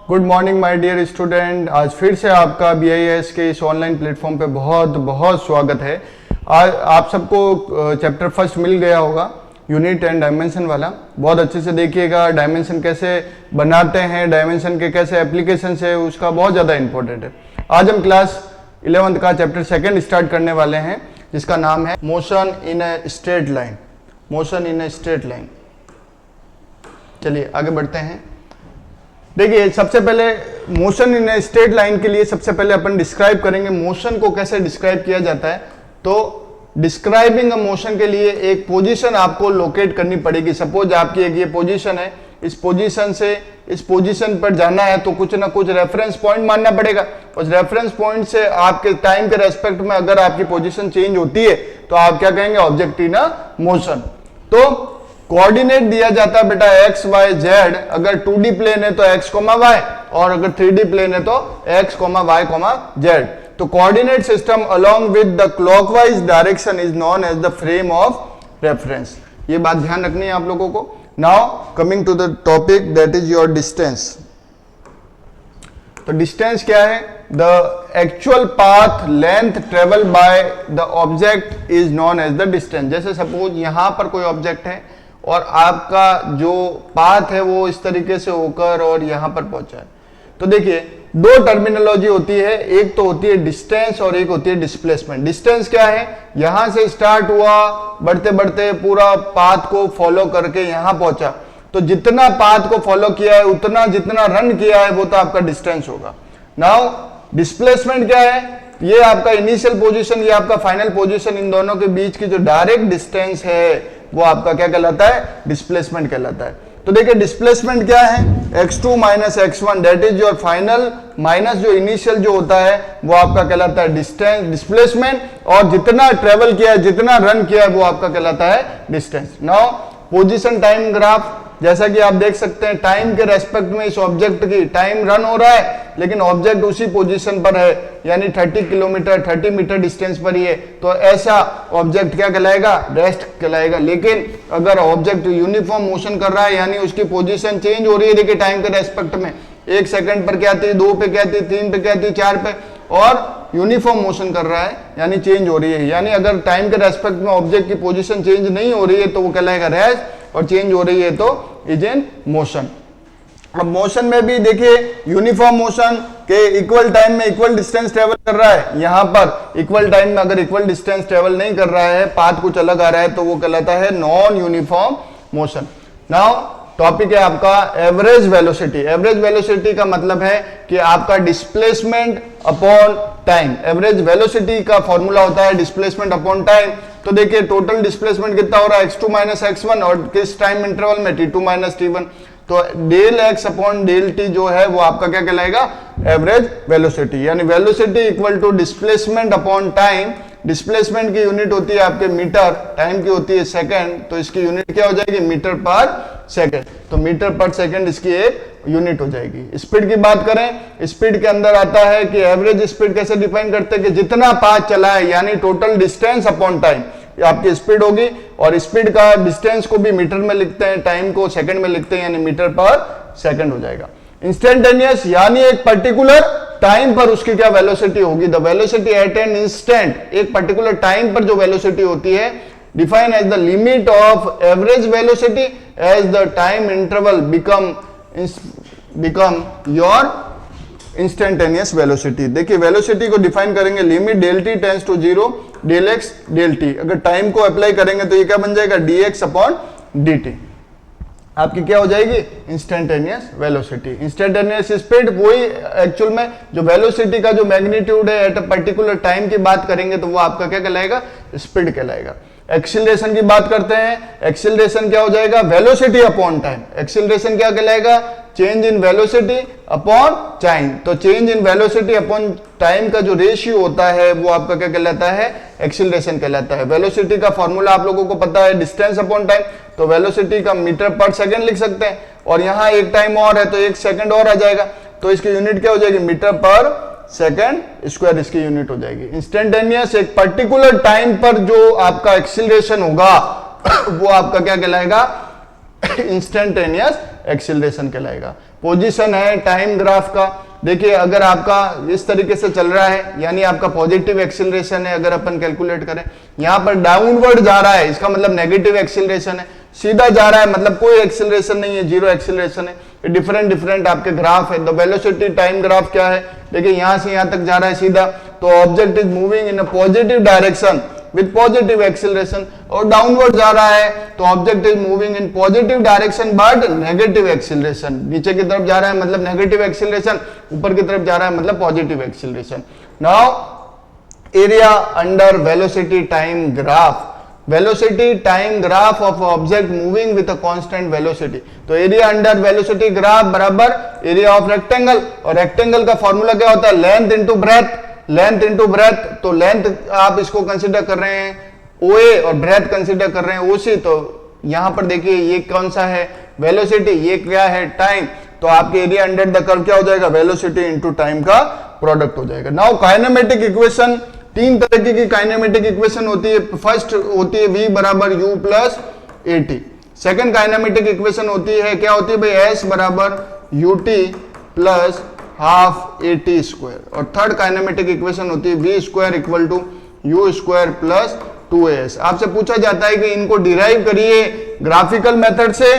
Good morning my dear student. आज फिर से आपका BIS के इस ऑनलाइन प्लेटफॉर्म पे बहुत बहुत स्वागत है। आज आप सबको चैप्टर फर्स्ट मिल गया होगा, यूनिट एंड डायमेंशन वाला। बहुत अच्छे से देखिएगा, डायमेंशन कैसे बनाते हैं, डायमेंशन के कैसे एप्लीकेशन है, उसका बहुत ज़्यादा इंपॉर्टेंट है। आज हम क्लास 11th का चैप्टर सेकेंड स्टार्ट करने वाले हैं, जिसका नाम है motion in a straight line. Motion in a straight line. चलिए आगे बढ़ते हैं। देखिए, सबसे पहले motion in a straight line के लिए सबसे पहले अपन डिस्क्राइब करेंगे मोशन को कैसे डिस्क्राइब किया जाता है। तो डिस्क्राइबिंग अ मोशन के लिए एक पोजीशन आपको लोकेट करनी पड़ेगी। सपोज आपकी एक ये पोजीशन है, इस पोजीशन से इस पोजीशन पर जाना है तो कुछ ना कुछ रेफरेंस पॉइंट मानना पड़ेगा। उस रेफरेंस पॉइंट से आपके टाइम के रेस्पेक्ट में अगर आपकी पोजीशन चेंज होती है तो आप क्या कहेंगे, ऑब्जेक्ट इन अ मोशन। तो कोऑर्डिनेट दिया जाता है बेटा x y z। अगर 2D प्लेन है तो x, y, और अगर 3D प्लेन है तो x, y, z। तो coordinate system along with the clockwise direction is known as the frame of reference. ये बात ध्यान रखनी है आप लोगों को। Now coming to the topic, that is your distance. तो डिस्टेंस क्या है? The actual path length travel by the object is known as the distance. जैसे सपोज यहां पर कोई ऑब्जेक्ट है और आपका जो पाथ है वो इस तरीके से होकर और यहां पर पहुंचा है। तो देखिए, दो टर्मिनोलॉजी होती है, एक तो होती है डिस्टेंस और एक होती है डिस्प्लेसमेंट। डिस्टेंस क्या है? यहां से स्टार्ट हुआ, बढ़ते बढ़ते पूरा पाथ को फॉलो करके यहां पहुंचा, तो जितना पाथ को फॉलो किया है, उतना जितना रन किया है, वो तो आपका डिस्टेंस होगा। नाउ डिस्प्लेसमेंट क्या है? ये आपका इनिशियल पोजीशन, ये आपका फाइनल पोजीशन, इन दोनों के बीच की जो डायरेक्ट डिस्टेंस है वो आपका क्या कहलाता है? डिस्प्लेसमेंट कहलाता है। तो देखिए, डिस्प्लेसमेंट क्या है? x2 minus x1, that is your final minus जो इनिशियल जो होता है वो आपका कहलाता है डिस्टेंस, डिस्प्लेसमेंट। और जितना ट्रेवल किया है, जितना रन किया है, वो आपका कहलाता है distance. Now position time graph, जैसा कि आप देख सकते हैं, टाइम के रेस्पेक्ट में इस ऑब्जेक्ट की टाइम रन हो रहा है, लेकिन ऑब्जेक्ट उसी पोजीशन पर है, यानी 30 मीटर डिस्टेंस पर ही है। तो ऐसा ऑब्जेक्ट क्या कहलाएगा? रेस्ट कहलाएगा। लेकिन अगर ऑब्जेक्ट यूनिफॉर्म मोशन कर रहा है, यानी उसकी पोजीशन चेंज हो रही है, देखिए टाइम के रेस्पेक्ट में, 1 सेकंड पर क्या आती है, 2 पे क्या आती है, 3 पे क्या आती है, 4 पे, और यूनिफॉर्म मोशन कर रहा है, यानी चेंज हो रही है। यानी अगर टाइम के रेस्पेक्ट में ऑब्जेक्ट की पोजीशन चेंज नहीं हो रही है तो वो कहलाएगा रेस्ट, और चेंज हो रही है तो इज इन मोशन। अब मोशन में भी देखिए, यूनिफॉर्म मोशन के इक्वल टाइम में इक्वल डिस्टेंस ट्रेवल कर रहा है। यहां पर इक्वल टाइम में अगर इक्वल डिस्टेंस ट्रेवल नहीं कर रहा है, पाथ कुछ अलग आ रहा है, तो वो कहलाता है non uniform motion. Now topic है आपका एवरेज वेलोसिटी। एवरेज वेलोसिटी का मतलब है कि आपका displacement upon time. Average velocity का फॉर्मूला होता है डिस्प्लेसमेंट अपॉन टाइम। तो देखिए, टोटल डिस्प्लेसमेंट कितना हो रहा है? x2 माइनस x1, और किस टाइम इंटरवल में? t2 minus t1। तो del x upon del t जो है वो आपका क्या कहलाएगा? Average velocity. यानी velocity equal to displacement upon time. Displacement की यूनिट होती है आपके मीटर, टाइम की होती है सेकंड, तो इसकी यूनिट क्या हो जाएगी? मीटर पर सेकंड। तो मीटर पर सेकंड इसकी एक यूनिट हो जाएगी। स्पीड की बात करें, स्पीड के अंदर आता है कि एवरेज स्पीड कैसे डिफाइन करते हैं कि जितना पाथ चला है, यानी टोटल डिस्टेंस अपॉन टाइम, ये आपकी स्पीड होगी। और स्पीड का डिस्टेंस को भी मीटर में लिखते हैं, टाइम को सेकंड में लिखते हैं, यानी मीटर पर सेकंड हो जाएगा। इंस्टेंटेनियस, यानी एक पर्टिकुलर टाइम पर उसकी क्या वेलोसिटी होगी? The velocity at an instant, एक पर्टिकुलर टाइम पर जो वेलोसिटी होती है, define as the limit of average velocity as the time interval become your instantaneous velocity. देखिए, वेलोसिटी को डिफाइन करेंगे, limit del T tends to 0, del X del T. अगर time को अप्लाई करेंगे तो ये क्या बन जाएगा? dx upon dt। आपकी क्या हो जाएगी? Instantaneous velocity. इंस्टेंटेनियस स्पीड, वही एक्चुअल में जो वेलोसिटी का जो मैग्नीट्यूड है एट अ पर्टिकुलर टाइम की बात करेंगे तो वो आपका क्या कहलाएगा? स्पीड कहलाएगा। एक्सीलरेशन की बात करते हैं, एक्सीलरेशन क्या हो जाएगा? Velocity upon time. एक्सीलरेशन क्या कहलाएगा? Change in velocity upon time. तो change in velocity upon time का जो रेशियो होता है वो आपका क्या कहलाता है? एक्सीलरेशन कहलाता है। वेलोसिटी का फॉर्मूला आप लोगों को पता है, डिस्टेंस अपॉन टाइम। तो वेलोसिटी का मीटर पर सेकंड लिख सकते हैं, और यहां एक टाइम और है तो 1 सेकंड और आ जाएगा, तो इसकी यूनिट क्या हो जाएगी? मीटर पर सेकंड स्क्वायर इसकी यूनिट हो जाएगी। इंस्टेंटेनियस, एक पर्टिकुलर टाइम पर जो आपका एक्सीलरेशन होगा वो आपका क्या कहलाएगा? इंस्टेंटेनियस एक्सीलरेशन कहलाएगा। पोजीशन है टाइम ग्राफ का। देखिए अगर आपका इस तरीके से चल रहा है यानी आपका पॉजिटिव एक्सीलरेशन है, अगर अपन कैलकुलेट करें यहाँ पर डाउनवर्ड जा रहा है इसका मतलब नेगेटिव एक्सीलरेशन है, सीधा जा रहा है मतलब कोई एक्सीलरेशन नहीं है, जीरो एक्सीलरेशन है। डिफरेंट डिफरेंट आपके ग्राफ है। द वेलोसिटी टाइम ग्राफ क्या है, देखिए यहां से यहां तक जा रहा है सीधा, तो object is moving in a positive direction with positive acceleration, और डाउनवर्ड जा रहा है तो object is moving in positive direction but negative acceleration. नीचे की तरफ जा रहा है मतलब नेगेटिव एक्सीलरेशन, ऊपर की तरफ जा रहा है मतलब positive acceleration. Now area under velocity time graph, velocity time graph of object moving with a constant velocity. तो एरिया अंडर वेलोसिटी ग्राफ बराबर एरिया ऑफ रेक्टेंगल, और रेक्टेंगल का फॉर्मूला क्या होता है, length into breadth, length into breadth. तो length आप इसको कंसीडर कर रहे हैं OA और ब्रेथ कंसीडर कर रहे हैं OC, तो यहां पर देखिए ये कौन सा है वेलोसिटी, ये क्या है टाइम, तो आपके एरिया अंडर द कर्व क्या हो जाएगा, वेलोसिटी इनटू टाइम का प्रोडक्ट हो जाएगा। नाउ काइनेमेटिक इक्वेशन, तीन तरह की काइनेमेटिक इक्वेशन होती है। फर्स्ट होती है V बराबर U plus AT। Second kinematic equation होती है क्या होती है भाई, S बराबर UT plus half AT square, और थर्ड काइनेमेटिक इक्वेशन होती है V square equal to U square plus 2AS। आपसे पूछा जाता है कि इनको डिराइव करिए ग्राफिकल मेथड से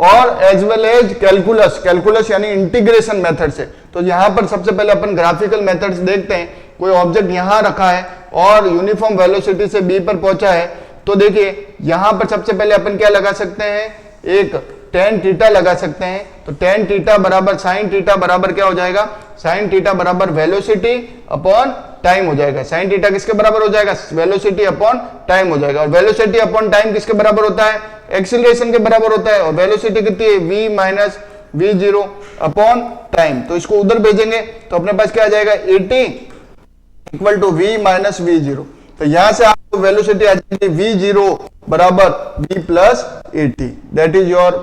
और as well as calculus, calculus यानी इंटीग्रेशन मेथड से। तो यहां पर सबसे पहले अपन ग्राफिकल मेथड्स देखते हैं। कोई ऑब्जेक्ट यहां रखा है और यूनिफॉर्म वेलोसिटी से B पर पहुंचा है, तो देखिए यहां पर सबसे पहले अपन क्या लगा सकते हैं, एक tan थीटा लगा सकते हैं। तो tan थीटा बराबर sin थीटा बराबर क्या हो जाएगा, sin थीटा बराबर वेलोसिटी अपॉन टाइम हो जाएगा। sin थीटा किसके बराबर हो जाएगा, वेलोसिटी अपॉन टाइम हो जाएगा। और वेलोसिटी अपॉन टाइम किसके बराबर होता है, एक्सीलरेशन के बराबर होता है। और वेलोसिटी कितनी है, v minus v0 upon time. तो इसको उधर भेजेंगे तो अपने पास क्या आ जाएगा, 80 equal to v minus v0। तो यहां से आपको वेलोसिटी आ जाएगी v0 बराबर v plus 80, that is your.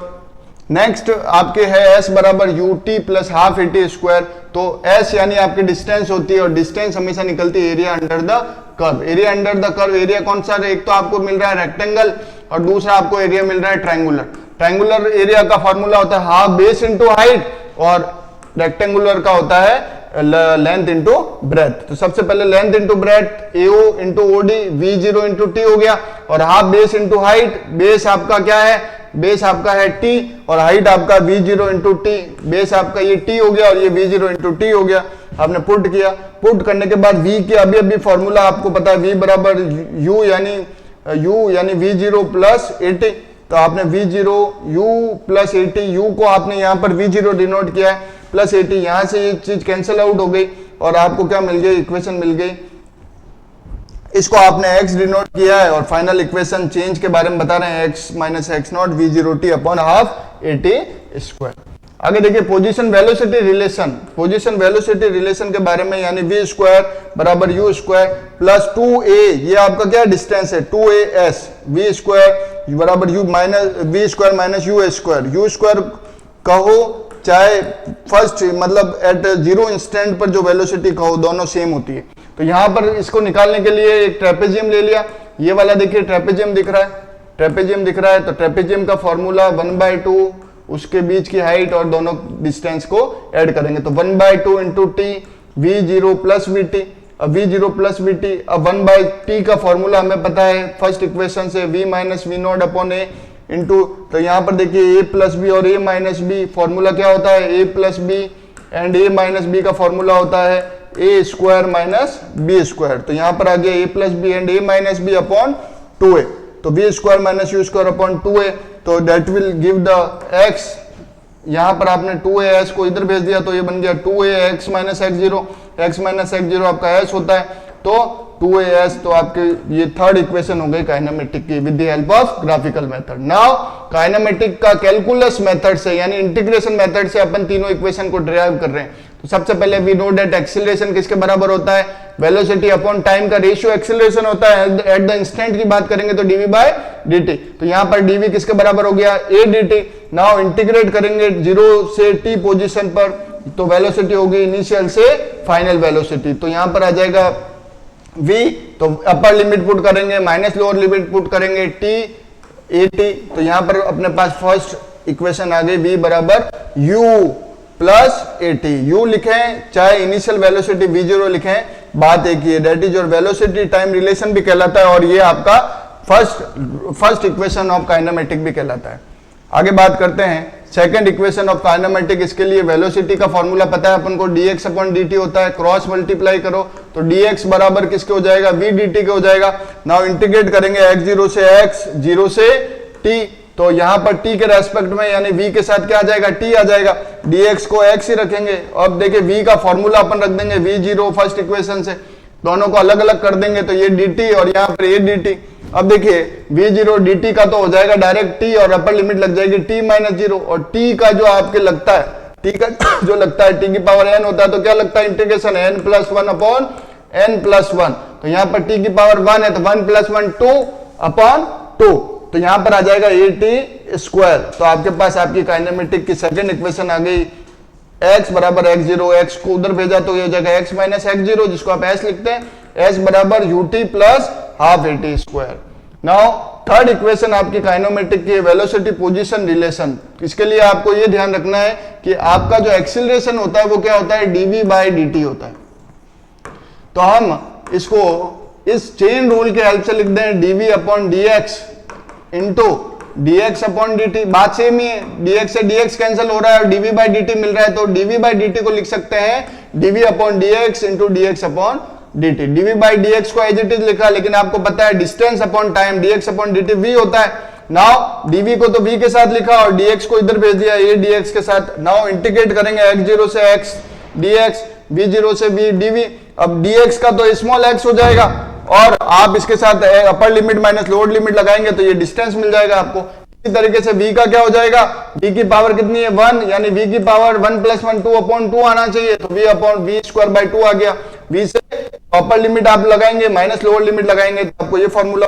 Next आपके है s बराबर ut plus half AT square. तो s यानी आपकी डिस्टेंस होती है, और डिस्टेंस हमेशा निकलती है area under the curve. Area under the curve, area कौन सा है, एक तो आपको मिल रहा है रेक्टेंगल और दूसरा आपको एरिया मिल रहा है ट्रायंगुलर। ट्रायंगुलर एरिया का फॉर्मूला होता है हाफ बेस इंटू हाइट, और रेक्टेंगुलर का होता है लेंथ इंटू ब्रेथ। तो सबसे पहले length into breadth AO into OD V0 into T हो गया, और half base into height, base आपका क्या है, बेस आपका है T, और हाइट आपका V0 इंटू T, बेस आपका ये T हो गया और ये V0 इंटू T हो गया। आपने पुट किया, पुट करने के बाद V के अभी फॉर्मूला आपको पता है, V बराबर U यानी V0 प्लस 80। तो आपने V0 U प्लस 80, U को आपने यहाँ पर V0 डिनोट किया है प्लस 80, यहां से ये चीज कैंसिल आउट हो गई और आपको क्या मिल गई, इक्वेशन मिल गई। इसको आपने x डिनोट किया है और फाइनल इक्वेशन चेंज के बारे में बता रहे हैं, x minus x not V0t upon half AT square. आगे देखिए position velocity relation, position velocity relation के बारे में, यानी V स्क्वायर बराबर U स्क्वायर प्लस 2a, ये आपका क्या डिस्टेंस है 2as, V स्क्वायर बराबर U minus V square minus U square. U square कहो चाहे फर्स्ट मतलब एट जीरो इंस्टेंट पर जो वेलोसिटी कहो, दोनों सेम होती है। तो यहां पर इसको निकालने के लिए एक ट्रेपेजियम ले लिया, ये वाला देखिए ट्रेपेजियम दिख रहा है, ट्रेपेजियम दिख रहा है। तो ट्रेपेजियम का फॉर्मूला 1/2 उसके बीच की हाइट और दोनों डिस्टेंस को ऐड करेंगे, तो 1/2 into T V0 plus VT। अब V0 प्लस VT, अब 1/t का फॉर्मूला हमें पता है फर्स्ट इक्वेशन से, V minus V0 upon A into, तो यहां पर देखिए a प्लस बी और a माइनस बी, फॉर्मूला क्या होता है, a plus B and a minus B का फॉर्मूला होता है a square minus B square. तो यहां पर आ गया a plus B and a minus B upon 2a, तो v square minus u square upon 2a, तो that will give the x। यहां पर आपने 2as को इधर भेज दिया तो ये बन गया 2ax minus x0, x minus x0 आपका s होता है, तो 2as, तो आपके ये थर्ड इक्वेशन हो गई काइनेमेटिक की with the help of graphical method. Now kinematic का कैलकुलस मेथड से यानी इंटीग्रेशन मेथड से अपन तीनों इक्वेशन को डिराइव कर रहे हैं। तो सबसे पहले वी नो दैट एक्सीलरेशन किसके बराबर होता है, वेलोसिटी अपॉन टाइम का रेशियो एक्सीलरेशन होता है। एट द इंस्टेंट की बात करेंगे तो dv बाय dt, तो यहां पर dv किसके बराबर हो गया, a dt। नाउ इंटीग्रेट करेंगे 0 से t पोजीशन पर, तो वेलोसिटी होगी इनिशियल से फाइनल वेलोसिटी, तो यहां पर आ जाएगा v, तो अपर लिमिट पुट करेंगे माइनस लोअर लिमिट पुट करेंगे t at, तो यहां पर अपने पास फर्स्ट इक्वेशन आ गई v बराबर u प्लस AT। u लिखें चाहे इनिशियल वेलोसिटी v0 लिखें, बात एक ही है, that is your velocity time relation भी कहलाता है और ये आपका फर्स्ट इक्वेशन ऑफ काइनेमेटिक भी कहलाता है। आगे बात करते हैं सेकंड इक्वेशन ऑफ काइनेमेटिक। इसके लिए वेलोसिटी का फॉर्मूला पता है अपन को, dx अपॉन dt होता है, क्रॉस मल्टीप्लाई करो तो dx बराबर किसके हो जाएगा, v dt के हो जाएगा। नाउ इंटीग्रेट करेंगे x0 से x, 0 से t, तो यहां पर t के रेस्पेक्ट में यानी v के साथ क्या आ जाएगा, t आ जाएगा, dx को x ही रखेंगे। अब देखिए v का फॉर्मूला अपन रख देंगे v0 फर्स्ट इक्वेशन से, दोनों को अलग अलग कर देंगे तो ये dt और यहाँ पर ये dt। अब देखिए v0 dt का तो हो जाएगा डायरेक्ट t और अपर लिमिट लग जाएगी t माइनस 0, और t का जो आपके लगता है, t का जो लगता है t की पावर n होता है तो क्या लगता है integration n plus 1 upon n plus 1, तो यहाँ पर t की पावर 1 है तो 1 प्लस 1 2 अपॉन 2, तो यहाँ पर आ जाएगा AT स्क्वायर। तो आपके पास आपकी काइनेमेटिक की सेकंड इक्वेशन आ गई, x बराबर x0, x को उधर भेजा तो ये हो जाएगा x माइनस x0 जिसको आप s लिखते हैं, s बराबर ut plus half AT square. Now third equation आपकी काइनेमेटिक की वेलोसिटी पोजीशन रिलेशन। इसके लिए आपको ये ध्यान रखना है कि आपका जो एक्सीलरेशन होता है वो क्या होता है, dv बाई dt होता है। तो हम इसको इस चेन रूल के हेल्प से लिख दें dv upon dx into dx upon dt, बात सेम ही है, dx से dx कैंसिल हो रहा है और dv बाई dt मिल रहा है, तो dv बाई dt को लिख सकते हैं dv upon dx into dx upon dt। dv by dx को एज इट इज लिखा, लेकिन आपको पता है distance upon time dx upon dt v होता है। नाउ dv को तो v के साथ लिखा और dx को इधर भेज दिया ये dx के साथ। नाउ इंटीग्रेट करेंगे x0 से x dx, v0 से v dv। अब dx का तो स्मॉल x हो जाएगा और आप इसके साथ upper limit minus lower limit लगाएंगे तो ये डिस्टेंस मिल जाएगा आपको। इसी तरीके से v का क्या हो जाएगा, v की पावर कितनी है 1, यानी v की पावर 1 प्लस 1 2 अपॉन 2 आना चाहिए, तो v upon v square by 2 आ गया। v से अपर लिमिट आप लगाएंगे माइनस लोअर लिमिट लगाएंगे तो आपको ये फॉर्मूला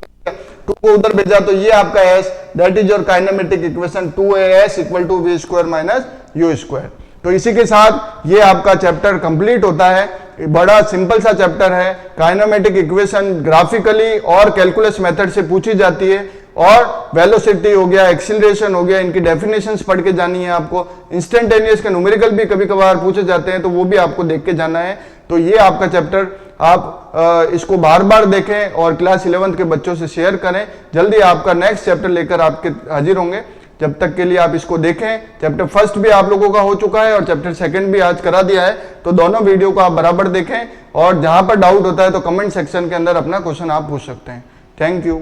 2 को उधर भेजा तो ये आपका s, that is your kinematic equation 2as equal to v square minus u square. तो इसी के साथ ये आपका चैप्टर कंप्लीट होता है। बड़ा सिंपल सा चैप्टर है, काइनेमेटिक इक्वेशन ग्राफिकली और कैलकुलस मेथड से पूछी जाती है, और वेलोसिटी हो गया, एक्सीलरेशन हो गया, इनकी डेफिनेशंस पढ़ के जानी है आपको। इंस्टेंटेनियस के न्यूमेरिकल भी कभी कभार पूछे जाते हैं तो वो भी आपको देख के जाना है। तो ये आपका चैप्टर आप इसको बार बार देखें और क्लास 11th के बच्चों से शेयर करें। जल्दी आपका नेक्स्ट चैप्टर लेकर आपके हाजिर होंगे, जब तक के लिए आप इसको देखें। चैप्टर फर्स्ट भी आप लोगों का हो चुका है और चैप्टर सेकंड भी आज करा दिया है, तो दोनों वीडियो को आप बराबर देखें और जहां पर डाउट होता है तो कमेंट सेक्शन के अंदर अपना क्वेश्चन आप पूछ सकते हैं। Thank you.